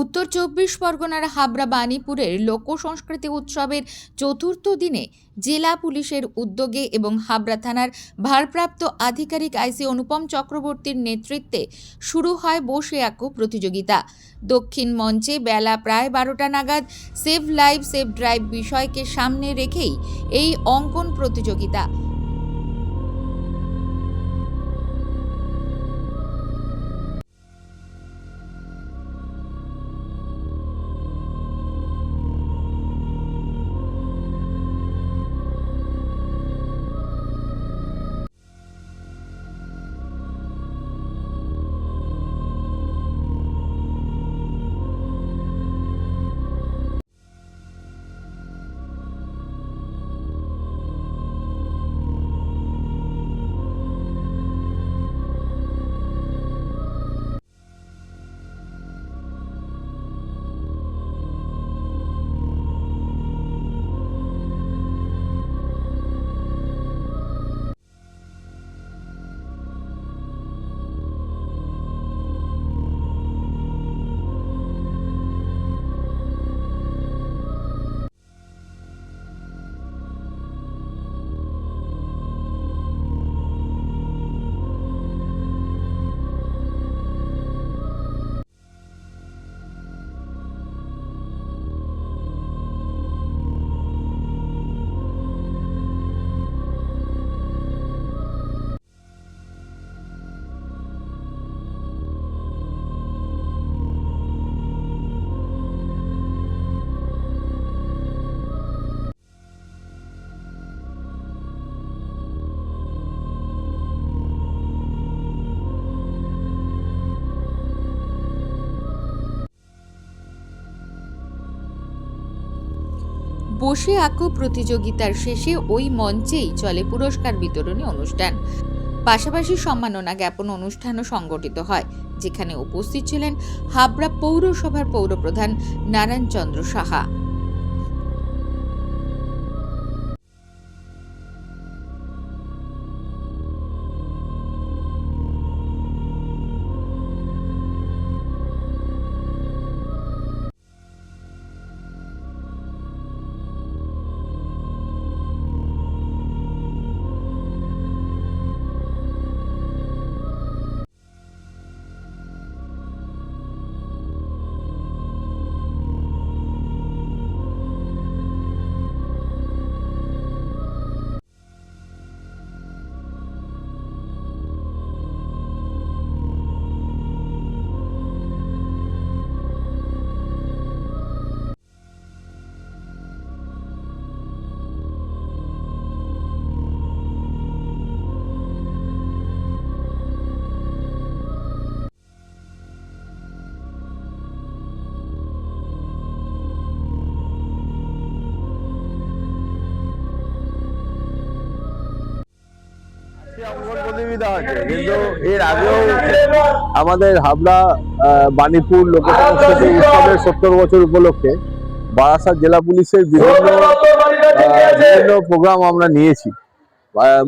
উত্তর ২৪ পরগনার হাবড়া বাণীপুরের লোক সংস্কৃতি উৎসবের চতুর্থ দিনে জেলা পুলিশের উদ্যোগে এবং হাবড়া থানার ভারপ্রাপ্ত আধিকারিক আইসি অনুপম চক্রবর্তীর নেতৃত্বে শুরু হয় বসে আঁকো প্রতিযোগিতা। দক্ষিণ মঞ্চে বেলা প্রায় ১২টা নাগাদ সেভ লাইভ সেভ ড্রাইভ বিষয়কে সামনে রেখেই এই অঙ্কন প্রতিযোগিতা। বসে আঁকো প্রতিযোগিতার শেষে ওই মঞ্চেই চলে পুরস্কার বিতরণী অনুষ্ঠান। পাশাপাশি সম্মাননা জ্ঞাপন অনুষ্ঠানও সংগঠিত হয়, যেখানে উপস্থিত ছিলেন হাবড়া পৌরসভার পৌরপ্রধান নারায়ণ চন্দ্র সাহা। প্রতিযোগিতা হচ্ছে, কিন্তু এর আগেও আমাদের হাবড়া বাণীপুর লোক সংস্কৃতি উৎসবের ৭০ বছর উপলক্ষে বারাসাত জেলা পুলিশের বিভিন্ন প্রোগ্রাম আমরা নিয়েছি।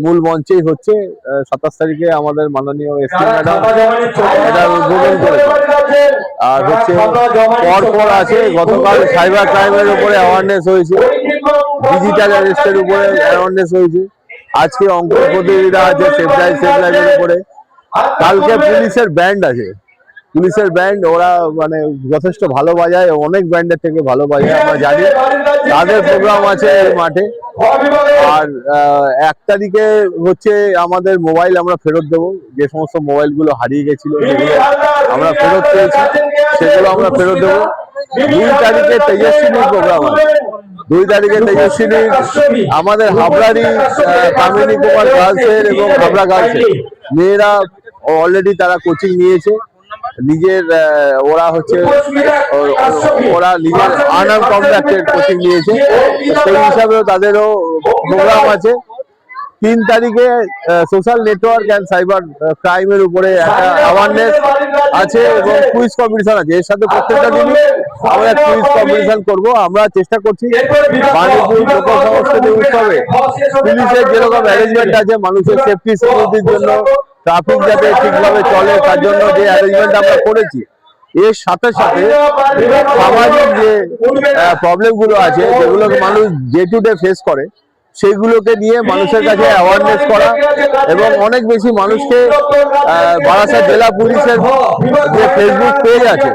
মূল মঞ্চেই হচ্ছে ২৭ তারিখে আমাদের মাননীয় এসপি ম্যাডাম এটার উদ্বোধন করেছে। আর হচ্ছে পরপর আছে, গতকাল সাইবার ক্রাইমের উপরে অ্যাওয়ারনেস হয়েছে, ডিজিটাল অ্যারেস্টের উপরে অ্যাওয়ারনেস হয়েছে, আজকে অঙ্ক প্রতিযোগিতা আছে সেভ লাইভের উপরে। কালকে পুলিশের ব্যান্ড আছে, পুলিশের ব্যান্ড ওরা মানে যথেষ্ট ভালো বাজায়, অনেক ব্যান্ডের থেকে ভালো বাজায় আমরা জানি। তাদের প্রোগ্রাম আছে এই মাঠে। আর ১ তারিখে হচ্ছে আমাদের মোবাইল আমরা ফেরত দেবো, যে সমস্ত মোবাইলগুলো হারিয়ে গেছিল যেগুলো আমরা ফেরত পেয়েছি সেগুলো আমরা ফেরত দেবো। ২ তারিখে তেজস্বিনী প্রোগ্রাম আছে, ২ তারিখে তেজস্বিনী আমাদের হাবড়ারই কামিনী কুমার গার্লসের এবং হাবড়া গার্লসের মেয়েরা অলরেডি তারা কোচিং নিয়েছে নিজের, ওরা হচ্ছে ওরা নিজের আর্নার কন্ট্রাক্টের কোচিং নিয়েছে, সেই হিসাবেও তাদেরও প্রোগ্রাম আছে। ৩ তারিখে সোশ্যাল নেটওয়ার্ক অ্যান্ড সাইবার ক্রাইমের উপরে একটা অ্যাওয়ারনেস আছে এবং কুইজ কম্পিটিশন আছে। এর সাথে প্রত্যেকটা দিনই আমরা কুইজ কম্পিটিশন করবো। আমরা চেষ্টা করছি বাণীপুর লোক সংস্কৃতি উৎসবে পুলিশের যেরকম অ্যারেঞ্জমেন্ট আছে মানুষের সেফটি সিকিউরিটির জন্য, ট্রাফিক যাতে ঠিকভাবে চলে তার জন্য যে অ্যারেঞ্জমেন্ট আমরা করেছি এর সাথে সাথে সামাজিক যে প্রবলেম গুলো আছে, যেগুলোকে মানুষ ডে টু ডে ফেস করে, সেইগুলোকে নিয়ে মানুষের কাছে অ্যাওয়ারনেস করা এবং অনেক বেশি মানুষকে বারাসাত জেলা পুলিশের যে ফেসবুক পেজ আছে,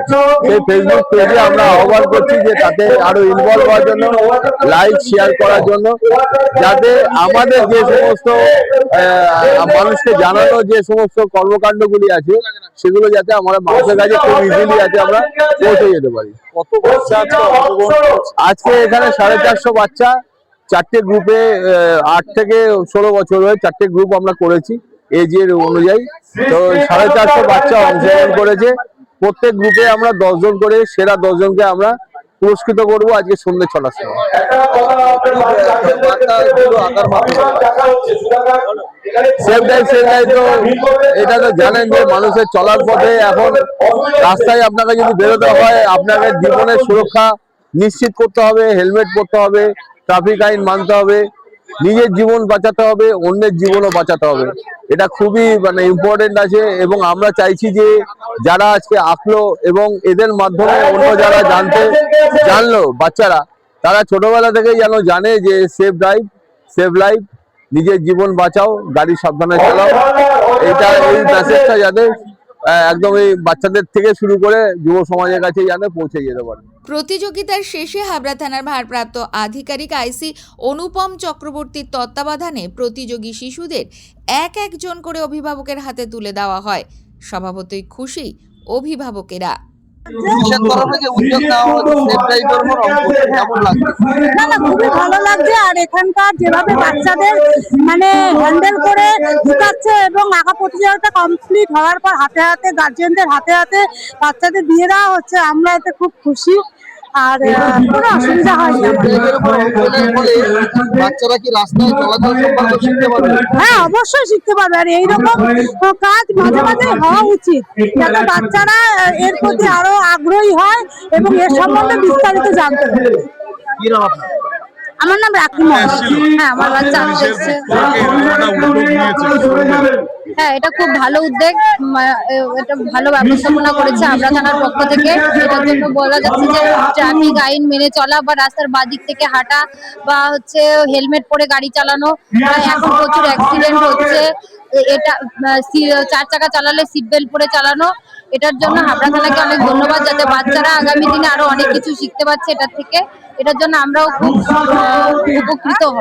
সেই ফেসবুক পেজে আমরা আহ্বান করছি যে তাতে আরো ইনভলভ হওয়ার জন্য, লাইক শেয়ার করার জন্য, যাতে আমাদের যে সমস্ত মানুষকে জানানো যে সমস্ত কর্মকাণ্ডগুলি আছে, সেগুলো যাতে আমরা মানুষের কাছে খুব ইজিলি যাতে আমরা পৌঁছে যেতে পারি। কত বাচ্চা আজকে এখানে 450 বাচ্চা, 4টে গ্রুপে 8 থেকে 16 বছর হয়ে 4টে গ্রুপ আমরা করেছি এজের অনুযায়ী। তো 450 বাচ্চা অংশগ্রহণ করেছে। প্রত্যেক গ্রুপে আমরা 10 জন করে, সেরা 10 জনকে আমরা পুরস্কৃত করব আজকে সন্ধ্যে 6টার সময়। সেফ ড্রাইভ তো এটা তো জানেন যে মানুষের চলার পথে এখন রাস্তায় আপনাকে যদি বেরোতে হয়, আপনাকে জীবনের সুরক্ষা নিশ্চিত করতে হবে, হেলমেট পরতে হবে, ট্রাফিক আইন মানতে হবে, নিজের জীবন বাঁচাতে হবে, অন্যের জীবনও বাঁচাতে হবে। এটা খুবই ইম্পর্টেন্ট আছে এবং আমরা চাইছি যে যারা আজকে আসলো এবং এদের মাধ্যমে অন্য যারা জানলো বাচ্চারা, তারা ছোটবেলা থেকেই যেন জানে যে সেফ ড্রাইভ সেভ লাইফ, নিজের জীবন বাঁচাও, গাড়ি সাবধানে চালাও। এই মেসেজটা যাতে একদম এই বাচ্চাদের থেকে শুরু করে যুব সমাজের কাছে যেন পৌঁছে যেতে পারে। প্রতিযোগিতার শেষে হাবড়া থানার ভারপ্রাপ্ত আধিকারিক আইসি অনুপম চক্রবর্তীর তত্ত্বাবধানে প্রতিযোগী শিশুদের এক একজন করে অভিভাবকের হাতে তুলে দেওয়া হয়। স্বভাবতই খুশি অভিভাবকেরা। খুবই ভালো লাগছে। আর এখানকার যেভাবে বাচ্চাদের হ্যান্ডেল করে ঢুকাচ্ছে এবং আঁকা প্রতিযোগিতা কমপ্লিট হওয়ার পর হাতে হাতে গার্জেনদের হাতে হাতে বাচ্চাদের দিয়ে দেওয়া হচ্ছে, আমরা এতে খুব খুশি। আর কোনো অসুবিধা হয়নি। বাচ্চারা কি রাস্তায় চলাচল সম্পর্কে শিখতে পারবে? হ্যাঁ, অবশ্যই শিখতে পারবে। আর এইরকম কাজ মাঝে মাঝে হওয়া উচিত, যাতে বাচ্চারা এর প্রতি আরো আগ্রহী হয় এবং এর সম্বন্ধে বিস্তারিত জানতে পারে। কি নাম আপনার? আমার নাম রাকিমা। হ্যাঁ, আমার বাচ্চা এসেছে। হ্যাঁ, এটা খুব ভালো উদ্যোগ, এটা ভালো ব্যবস্থাপনা করেছে হাবড়া থানার পক্ষ থেকে। এটার জন্য বলা যাচ্ছে যে ট্রাফিক আইন মেনে চলা বা রাস্তার বাদিক থেকে হাঁটা বা হেলমেট পরে গাড়ি চালানো। এখন প্রচুর অ্যাক্সিডেন্ট হচ্ছে, এটা 4 চাকা চালালে সিট বেল্ট পরে চালানো। এটার জন্য হাবড়া থানাকে অনেক ধন্যবাদ, যাতে বাচ্চারা আগামী দিনে আরো অনেক কিছু শিখতে পারছে এটার থেকে। এটার জন্য আমরাও খুব উপকৃত হব।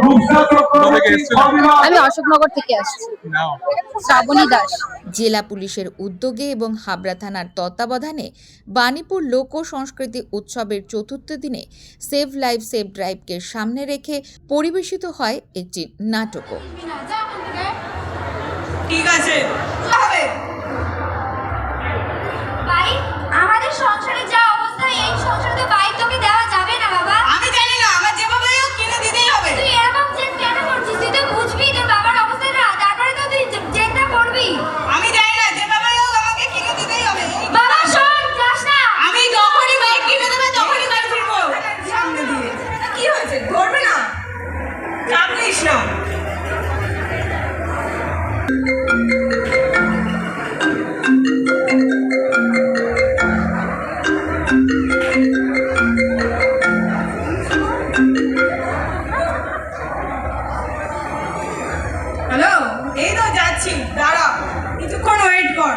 আমি অশোকনগর থেকে আসছি। শ্রাবণী দাস। জেলা পুলিশের উদ্যোগে এবং হাবড়া থানার তত্ত্বাবধানে বাণীপুর লোক সংস্কৃতি উৎসবের ৪র্থ দিনে সেভ লাইফ সেভ ড্রাইভকে সামনে রেখে পরিবেশিত হয় একটি নাটকও। ঠিক আছে। আমাদের সংসারে যা অবস্থা, এই সংসারে বাইক তোকে দেওয়া যাবে না বাবা। আমি জানি না, আমার যেভাবে কিনে দিতেই হবে। তুই এরকম জেদ কেন করছিস? তুই তো বুঝবি তোর বাবার অবস্থাটা, তারপরে তো তুই জেদটা করবি। আমি জানি না, যেভাবে আমাকে কিনে দিতেই হবে। বাবা শোন, যাস না। আমি যখনই বাইক কিনে দেবে তখনই গাড়ি ফিরবো সামনে দিয়ে। কি হয়েছে, ধরবে না? চাপ নিস না। হ্যালো, এই তো যাচ্ছি, দাঁড়া কিছুক্ষণ ওয়েট কর।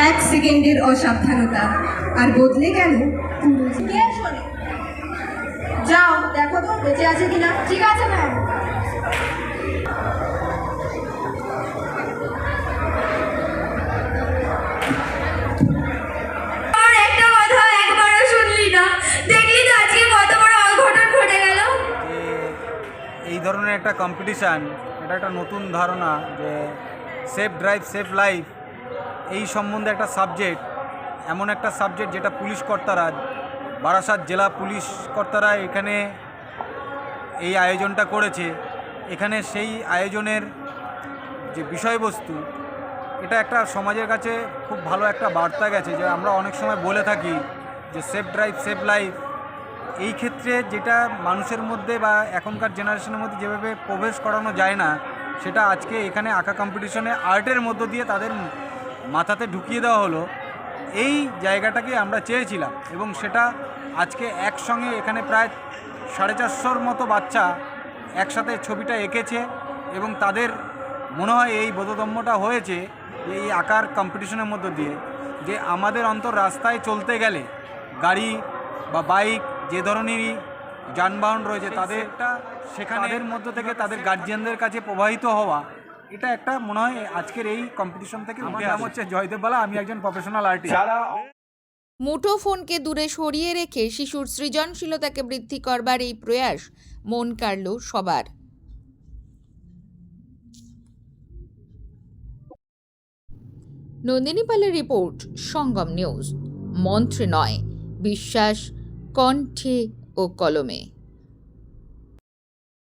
এক সেকেন্ডের অসাবধানতা আর বদলে গেল পুরো জীবন। যাও দেখো তো বেঁচে আছে কিনা। ঠিক আছে ম্যাম। একটা কথা একবারও শুনলি না, দেখলি তো আজকে কত বড় অঘটন ঘটে গেল। এই ধরনের একটা কম্পিটিশান, এটা একটা নতুন ধারণা যে সেফ ড্রাইভ সেফ লাইফ, এই সম্বন্ধে একটা সাবজেক্ট, এমন একটা সাবজেক্ট যেটা পুলিশ কর্তারা, বারাসাত জেলা পুলিশ কর্তারা এখানে এই আয়োজনটা করেছে। এখানে সেই আয়োজনের যে বিষয়বস্তু, এটা একটা সমাজের কাছে খুব ভালো একটা বার্তা গেছে। যে আমরা অনেক সময় বলে থাকি যে সেফ ড্রাইভ সেফ লাইফ, এই ক্ষেত্রে যেটা মানুষের মধ্যে বা এখনকার জেনারেশনের মধ্যে যেভাবে প্রবেশ করানো যায় না, সেটা আজকে এখানে আঁকা কম্পিটিশনে আর্টের মধ্য দিয়ে তাদের মাথাতে ঢুকিয়ে দেওয়া হলো। এই জায়গাটাকে আমরা চেয়েছিলাম এবং সেটা আজকে একসঙ্গে এখানে প্রায় 450 মতো বাচ্চা একসাথে ছবিটা এঁকেছে এবং তাদের মনে হয় এই বোধগম্যটা হয়েছে যে এই আঁকার কম্পিটিশনের মধ্য দিয়ে যে আমাদের অন্তর রাস্তায় চলতে গেলে গাড়ি বা বাইক যে ধরনেরই যানবাহন রয়েছে তাদেরটা সেখানের মধ্য থেকে তাদের গার্জিয়ানদের কাছে প্রবাহিত হওয়া, এটা একটা মনে হয় আজকের এই কম্পিটিশন থেকে। আমার নাম হচ্ছে জয়দেব বালা, আমি একজন প্রফেশনাল আর্টিস্ট। মুঠোফোনকে দূরে সরিয়ে রেখে শিশুর সৃজনশীলতাকে বৃদ্ধি করবার এই প্রয়াস মন কাড়ল সবার। নন্দিনী পালের রিপোর্ট, সঙ্গম নিউজ। মন্ত্রে নয়, বিশ্বাস কণ্ঠে ও কলমে।